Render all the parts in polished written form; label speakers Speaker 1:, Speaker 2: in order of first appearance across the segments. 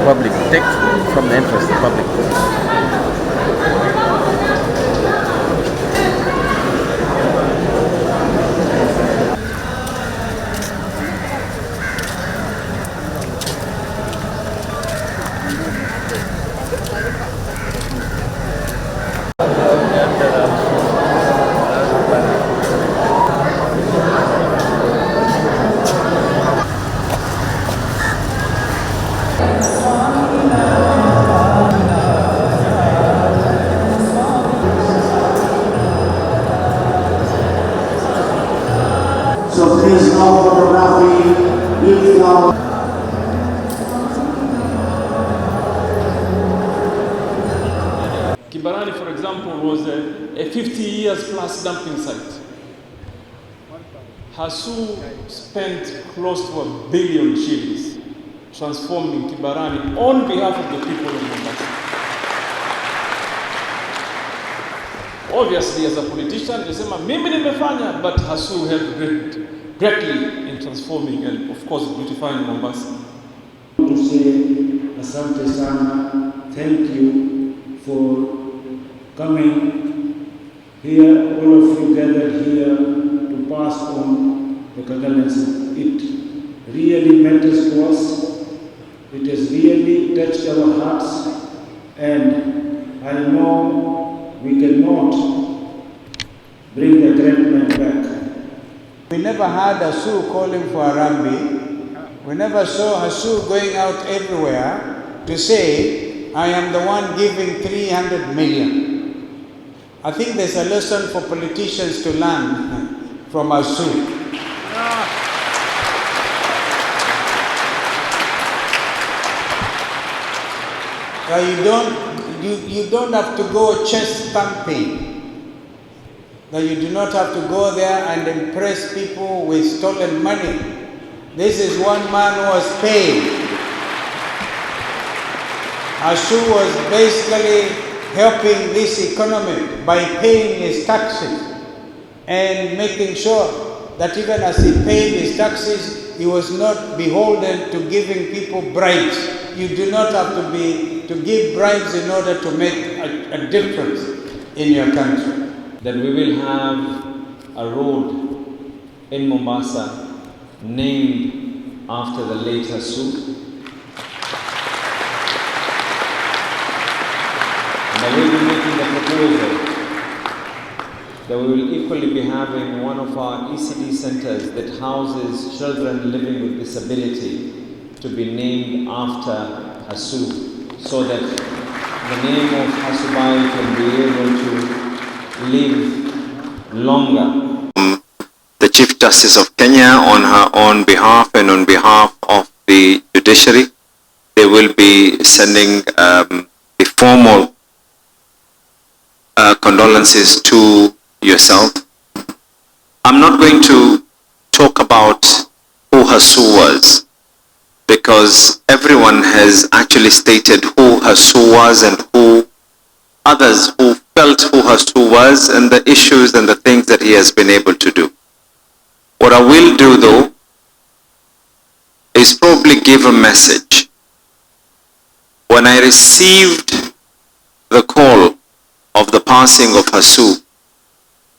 Speaker 1: public, take from the interest of the public.
Speaker 2: So please no photography, if now.
Speaker 3: Kibarani, for example, was a 50 years plus dumping site. Hasu spent close to $1 billion transforming Kibarani on behalf of the people of Mombasa. Obviously, as a politician, yasema mimi nimefanya, but Hasu helped greatly in transforming and, of course, beautifying Mombasa.
Speaker 2: To say asante sana, thank you for coming here, all of you gathered here to pass on the condolences. It really matters to us. It has really touched our hearts, and I know we cannot bring the great man back.
Speaker 4: We never had Hasu calling for Harambee. We never saw Hasu going out everywhere to say, I am the one giving 300 million. I think there's a lesson for politicians to learn from Hasu. You don't have to go chest thumping. That you do not have to go there and impress people with stolen money. This is one man who was paid. Hasu was basically helping this economy by paying his taxes and making sure that even as he paid his taxes, he was not beholden to giving people bribes. You do not have to give bribes in order to make a difference in your country.
Speaker 5: That we will have a road in Mombasa named after the late Hasu. And I will be making the proposal that we will equally be having one of our ECD centers that houses children living with disability to be named after Hasu, so that the name of Hasubai can be able to live longer.
Speaker 6: The Chief Justice of Kenya, on her own behalf and on behalf of the judiciary, they will be sending the formal condolences to yourself. I'm not going to talk about who Hasu was, because everyone has actually stated who Hasu was and who others who felt who Hasu was and the issues and the things that he has been able to do. What I will do though is probably give a message. When I received the call of the passing of Hasu,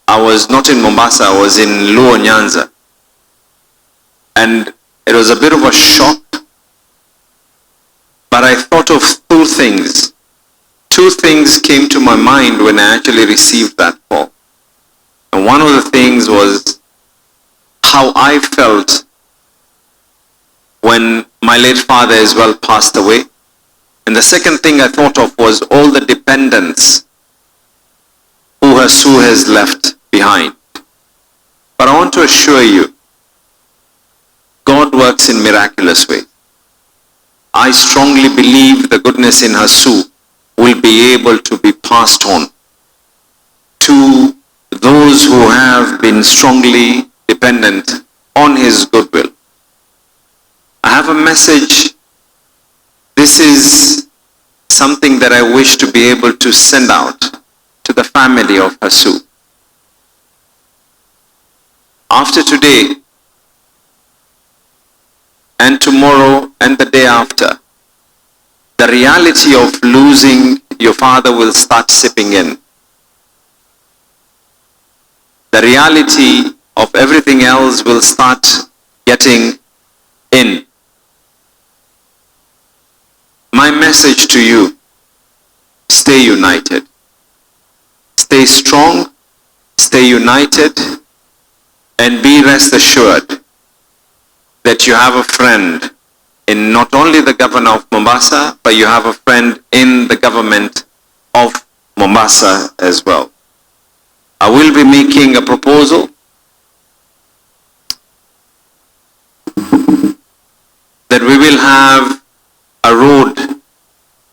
Speaker 6: I was not in Mombasa, I was in Luo Nyanza. And it was a bit of a shock, but I thought of two things. Two things came to my mind when I actually received that call. And one of the things was how I felt when my late father as well passed away. And the second thing I thought of was all the dependents who Hasu has left behind. But I want to assure you, God works in miraculous ways. I strongly believe the goodness in Hasu will be able to be passed on to those who have been strongly dependent on his goodwill. I have a message. This is something that I wish to be able to send out to the family of Hasu. After today and tomorrow and the day after, the reality of losing your father will start seeping in. The reality of everything else will start getting in. My message to you, stay united. Stay strong, stay united, and be rest assured that you have a friend in not only the governor of Mombasa, but you have a friend in the government of Mombasa as well. I will be making a proposal that we will have a road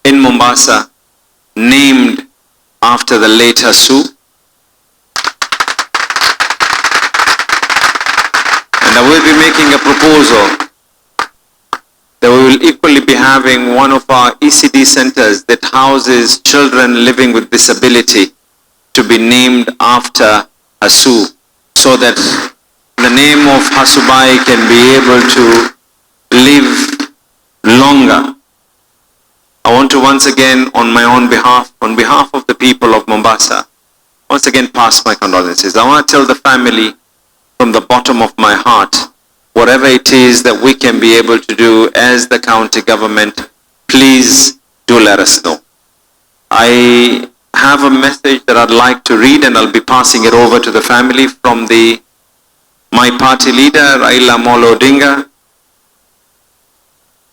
Speaker 6: in Mombasa named after the late Hasu. And I will be making a proposal that we will equally be having one of our ECD centers that houses children living with disability to be named after Hasu, so that the name of Hasubai can be able to live longer. I want to once again, on my own behalf, on behalf of the people of Mombasa, once again pass my condolences. I want to tell the family from the bottom of my heart, whatever it is that we can be able to do as the county government, please do let us know. I have a message that I'd like to read, and I'll be passing it over to the family from my party leader, Raila Odinga.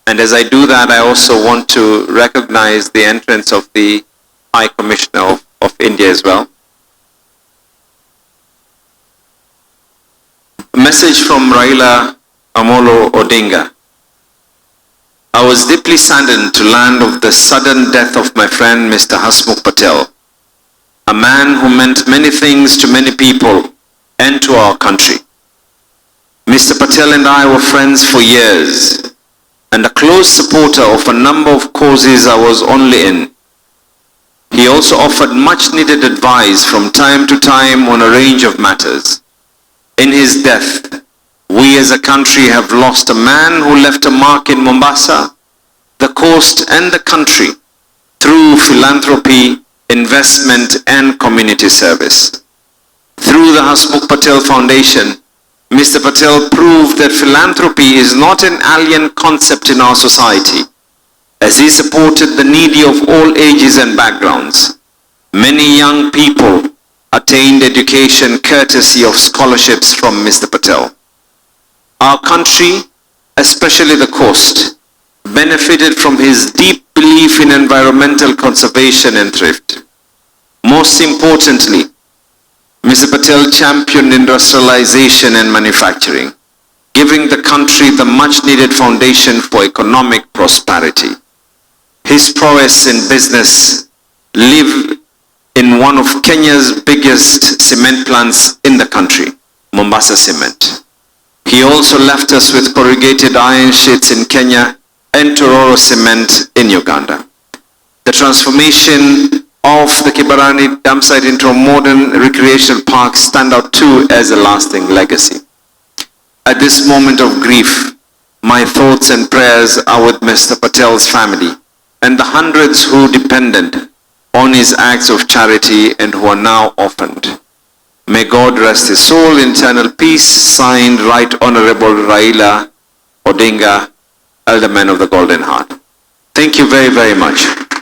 Speaker 6: And as I do that, I also want to recognize the entrance of the High Commissioner of India as well. A message from Raila Odinga. I was deeply saddened to learn of the sudden death of my friend Mr. Hasmukh Patel, a man who meant many things to many people and to our country. Mr. Patel and I were friends for years, and a close supporter of a number of causes I was only in. He also offered much needed advice from time to time on a range of matters. In his death, we as a country have lost a man who left a mark in Mombasa, the coast and the country through philanthropy, investment and community service. Through the Hasmukh Patel Foundation, Mr. Patel proved that philanthropy is not an alien concept in our society, as he supported the needy of all ages and backgrounds. Many young people attained education courtesy of scholarships from Mr. Patel. Our country, especially the coast, benefited from his deep belief in environmental conservation and thrift. Most importantly, Mr. Patel championed industrialization and manufacturing, giving the country the much needed foundation for economic prosperity. His prowess in business lived in one of Kenya's biggest cement plants in the country, Mombasa Cement. He also left us with corrugated iron sheets in Kenya and Tororo Cement in Uganda. The transformation of the Kibarani dump site into a modern recreational park stand out too as a lasting legacy. At this moment of grief, my thoughts and prayers are with Mr. Patel's family and the hundreds who depended on his acts of charity and who are now orphaned. May God rest his soul in eternal peace. Signed, Right Honorable Raila Odinga, Elder Man of the Golden Heart. Thank you very, very much.